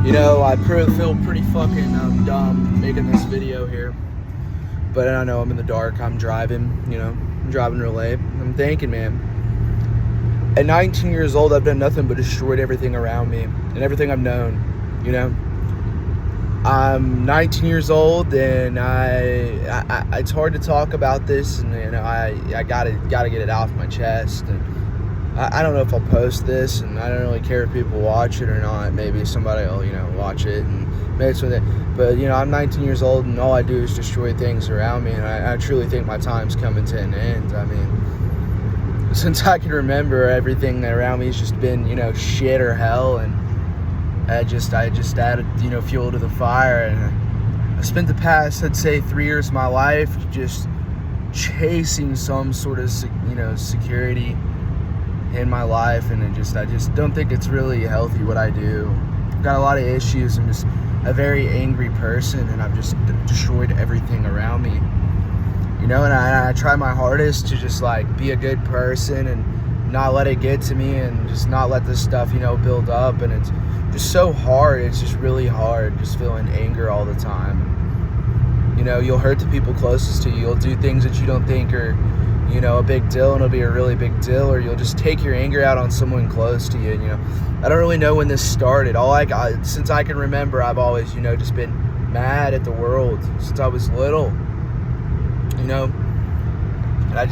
I feel pretty fucking dumb making this video here. But I know I'm in the dark. I'm driving, I'm driving real late. I'm thinking, man. At 19 years old, I've done nothing but destroyed everything around me and everything I've known, I'm 19 years old, and it's hard to talk about this, and I gotta get it off my chest. And I don't know if I'll post this, and I don't really care if people watch it or not. Maybe somebody will, watch it, and maybe it's with it. But I'm 19 years old, and all I do is destroy things around me, and I truly think my time's coming to an end. I mean, since I can remember, everything around me has just been, shit or hell, and I just added, fuel to the fire. And I spent the past, I'd say, 3 years of my life just chasing some sort of, security in my life, and I just don't think it's really healthy what I do. I've got a lot of issues. I'm just a very angry person, and I've just destroyed everything around me. And I try my hardest to just be a good person and not let it get to me, and just not let this stuff, build up. And it's just so hard. It's just really hard, just feeling anger all the time. You'll hurt the people closest to you. You'll do things that you don't think are, a big deal, and it'll be a really big deal, or you'll just take your anger out on someone close to you. I don't really know when this started. Since I can remember, I've always, just been mad at the world since I was little. And I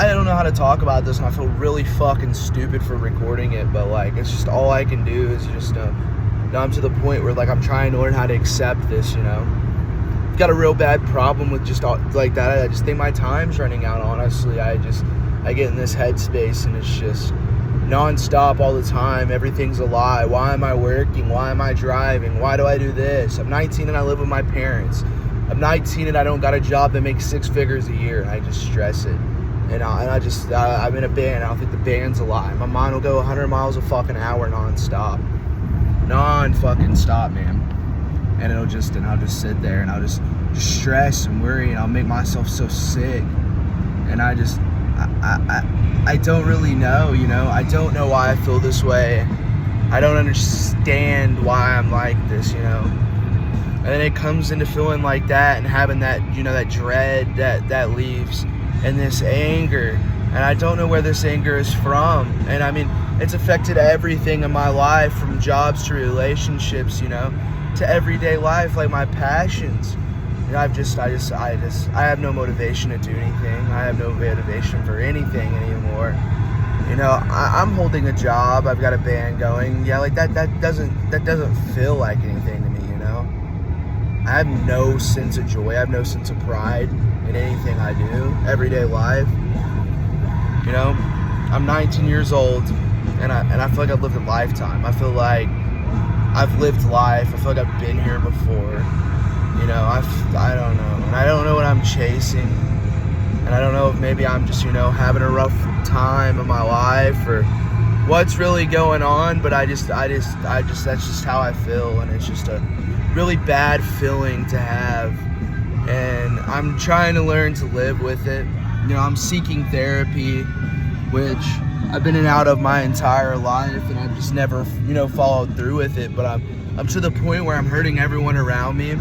don't know how to talk about this, and I feel really fucking stupid for recording it, but it's just all I can do is just I'm to the point where I'm trying to learn how to accept this. I've got a real bad problem with just like that. I just think my time's running out, honestly. I get in this headspace, and it's just non-stop all the time. Everything's a lie. Why am I working? Why am I driving? Why do I do this? I'm 19 and I live with my parents. I'm 19 and I don't got a job that makes 6 figures a year. I just stress it. And I'm in a band. I don't think the band's a lie. My mind will go 100 miles a fucking hour non-stop. Non-fucking stop, man. And I'll just sit there, and I'll just stress and worry, and I'll make myself so sick. And I don't really know, I don't know why I feel this way. I don't understand why I'm like this, And then it comes into feeling like that, and having that, that dread that leaves, and this anger. And I don't know where this anger is from. And I mean, it's affected everything in my life, from jobs to relationships, to everyday life, like my passions. I have no motivation to do anything. I have no motivation for anything anymore. I'm holding a job. I've got a band going. Yeah, that doesn't feel like anything to me. I have no sense of joy. I have no sense of pride in anything I do. Everyday life. I'm 19 years old, and I feel like I've lived a lifetime. I feel like I've lived life. I feel like I've been here before. I don't know. And I don't know what I'm chasing. And I don't know if maybe I'm just, having a rough time in my life, or what's really going on. But that's just how I feel. And it's just a really bad feeling to have. And I'm trying to learn to live with it. I'm seeking therapy, which I've been in and out of my entire life, and I've just never, followed through with it. But I'm to the point where I'm hurting everyone around me,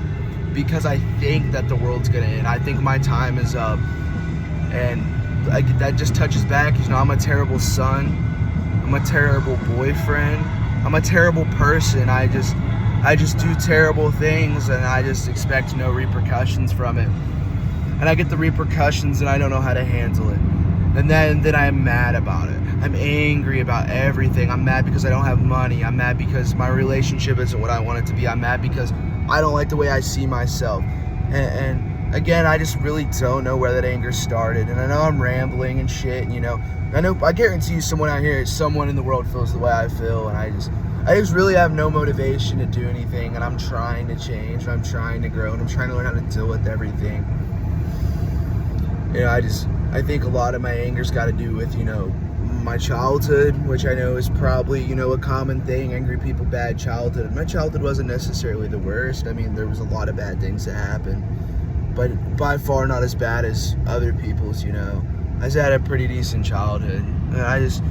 because I think that the world's gonna end. I think my time is up, and that just touches back. I'm a terrible son. I'm a terrible boyfriend. I'm a terrible person. I just do terrible things, and I just expect no repercussions from it. And I get the repercussions, and I don't know how to handle it. And then I'm mad about it. I'm angry about everything. I'm mad because I don't have money. I'm mad because my relationship isn't what I want it to be. I'm mad because I don't like the way I see myself. And again, I just really don't know where that anger started. And I know I'm rambling and shit, and I guarantee you someone out here, someone in the world feels the way I feel. And I just really have no motivation to do anything. And I'm trying to change, and I'm trying to grow, and I'm trying to learn how to deal with everything. I think a lot of my anger's got to do with, my childhood, which I know is probably, a common thing. Angry people, bad childhood. My childhood wasn't necessarily the worst. I mean, there was a lot of bad things that happened, but by far not as bad as other people's, I just had a pretty decent childhood. And I just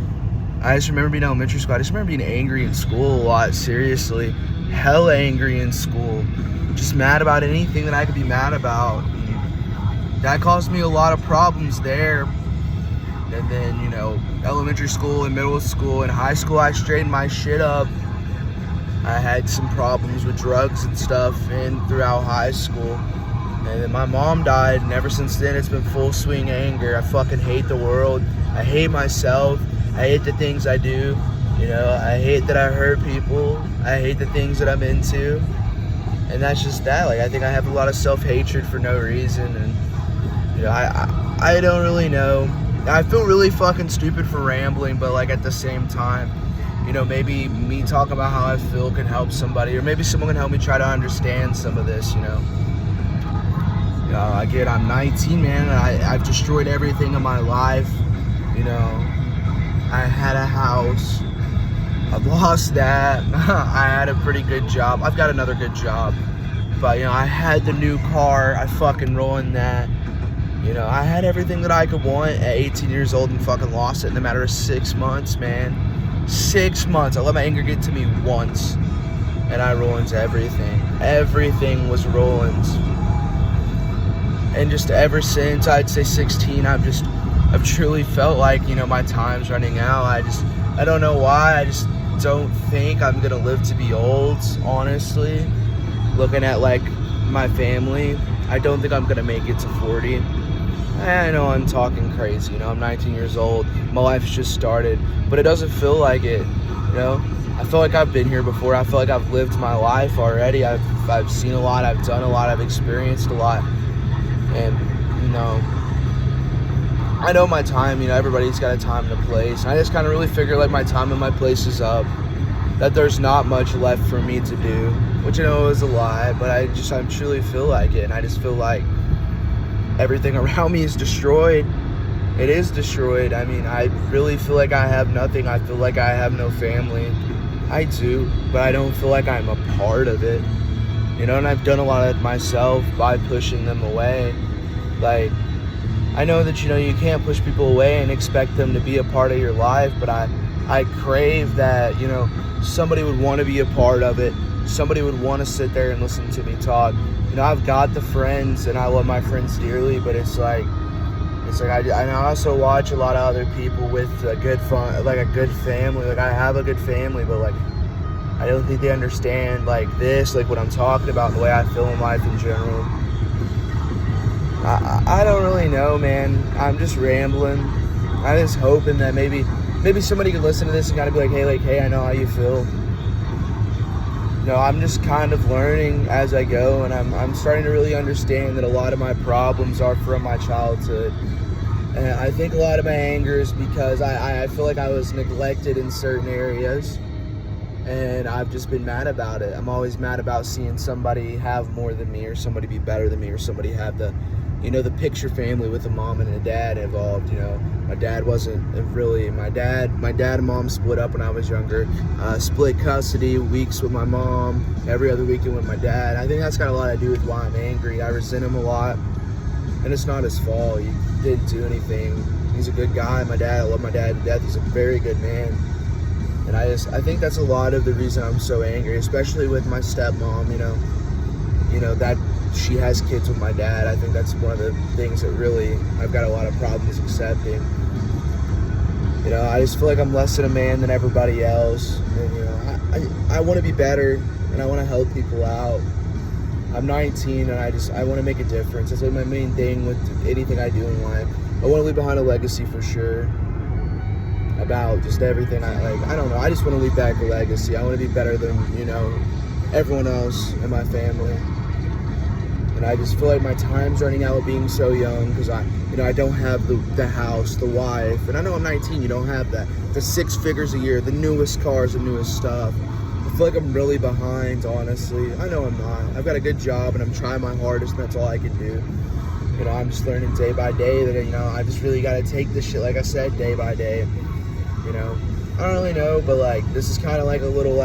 remember being in elementary school. I just remember being angry in school a lot, seriously. hella angry in school, just mad about anything that I could be mad about. And that caused me a lot of problems there. And then, elementary school and middle school and high school, I straightened my shit up. I had some problems with drugs and stuff and throughout high school. And then my mom died, and ever since then it's been full swing anger. I fucking hate the world. I hate myself. I hate the things I do. I hate that I hurt people. I hate the things that I'm into. And that's just that. I think I have a lot of self-hatred for no reason. And, I don't really know. I feel really fucking stupid for rambling, but at the same time, maybe me talking about how I feel can help somebody, or maybe someone can help me try to understand some of this, Again, I'm 19, man, and I've destroyed everything in my life. I had a house. I've lost that. I had a pretty good job. I've got another good job. But, I had the new car. I fucking ruined that. I had everything that I could want at 18 years old and fucking lost it in a matter of 6 months, man. 6 months. I let my anger get to me once, and I ruined everything. Everything was ruined. And just ever since, I'd say 16, I've truly felt like, my time's running out. I don't know why. I just don't think I'm gonna live to be old, honestly. Looking at my family, I don't think I'm gonna make it to 40. I know I'm talking crazy, I'm 19 years old. My life's just started, but it doesn't feel like it, I feel like I've been here before. I feel like I've lived my life already. I've seen a lot, I've done a lot, I've experienced a lot. And, I know my time, everybody's got a time and a place. And I just kind of really figure my time and my place is up. That there's not much left for me to do, which I know is a lie, but I truly feel like it. And I just feel like everything around me is destroyed. It is destroyed. I really feel like I have nothing. I feel like I have no family. I do, but I don't feel like I'm a part of it. And I've done a lot of it myself by pushing them away. I know that, you can't push people away and expect them to be a part of your life, but I crave that, somebody would want to be a part of it. Somebody would want to sit there and listen to me talk. I've got the friends, and I love my friends dearly, but I also watch a lot of other people with a good family. I have a good family, but I don't think they understand what I'm talking about, the way I feel in life in general. I don't really know, man. I'm just rambling. I'm just hoping that maybe somebody could listen to this and kind of be hey, I know how you feel. I'm just kind of learning as I go, and I'm starting to really understand that a lot of my problems are from my childhood. And I think a lot of my anger is because I feel like I was neglected in certain areas, and I've just been mad about it. I'm always mad about seeing somebody have more than me, or somebody be better than me, or somebody have the picture family with a mom and a dad involved. My dad wasn't really, my dad and mom split up when I was younger, split custody, weeks with my mom, every other weekend with my dad. I think that's got a lot to do with why I'm angry. I resent him a lot, and it's not his fault. He didn't do anything. He's a good guy. I love my dad to death. He's a very good man. And I think that's a lot of the reason I'm so angry, especially with my stepmom, that she has kids with my dad. I think that's one of the things that really I've got a lot of problems accepting. I just feel like I'm less than a man than everybody else. And, I want to be better, and I want to help people out. I'm 19, and I want to make a difference. That's my main thing with anything I do in life. I want to leave behind a legacy for sure. About just everything I don't know. I just want to leave back a legacy. I want to be better than, everyone else in my family. And I just feel like my time's running out being so young, because I don't have the house, the wife, and I know I'm 19, you don't have that. The 6 figures a year, the newest cars, the newest stuff. I feel like I'm really behind, honestly. I know I'm not. I've got a good job, and I'm trying my hardest, and that's all I can do. I'm just learning day by day that, I just really got to take this shit, like I said, day by day. I don't really know, but this is kind of like a little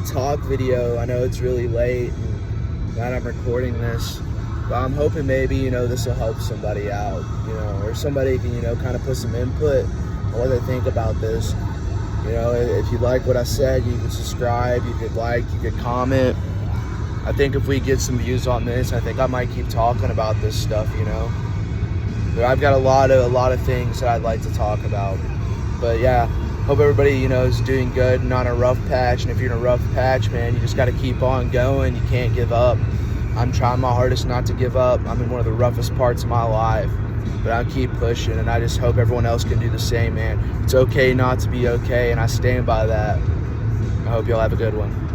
talk video. I know it's really late and that I'm recording this, but I'm hoping maybe this will help somebody out, or somebody can kind of put some input on what they think about this. You know, if you like what I said, you could subscribe, you could like, you could comment. I think if we get some views on this, I think I might keep talking about this stuff, you know. But I've got a lot of things that I'd like to talk about. But yeah, hope everybody, you know, is doing good, not in a rough patch. And if you're in a rough patch, man, you just got to keep on going. You can't give up. I'm trying my hardest not to give up. I'm in one of the roughest parts of my life, but I keep pushing, and I just hope everyone else can do the same, man. It's okay not to be okay, and I stand by that. I hope y'all have a good one.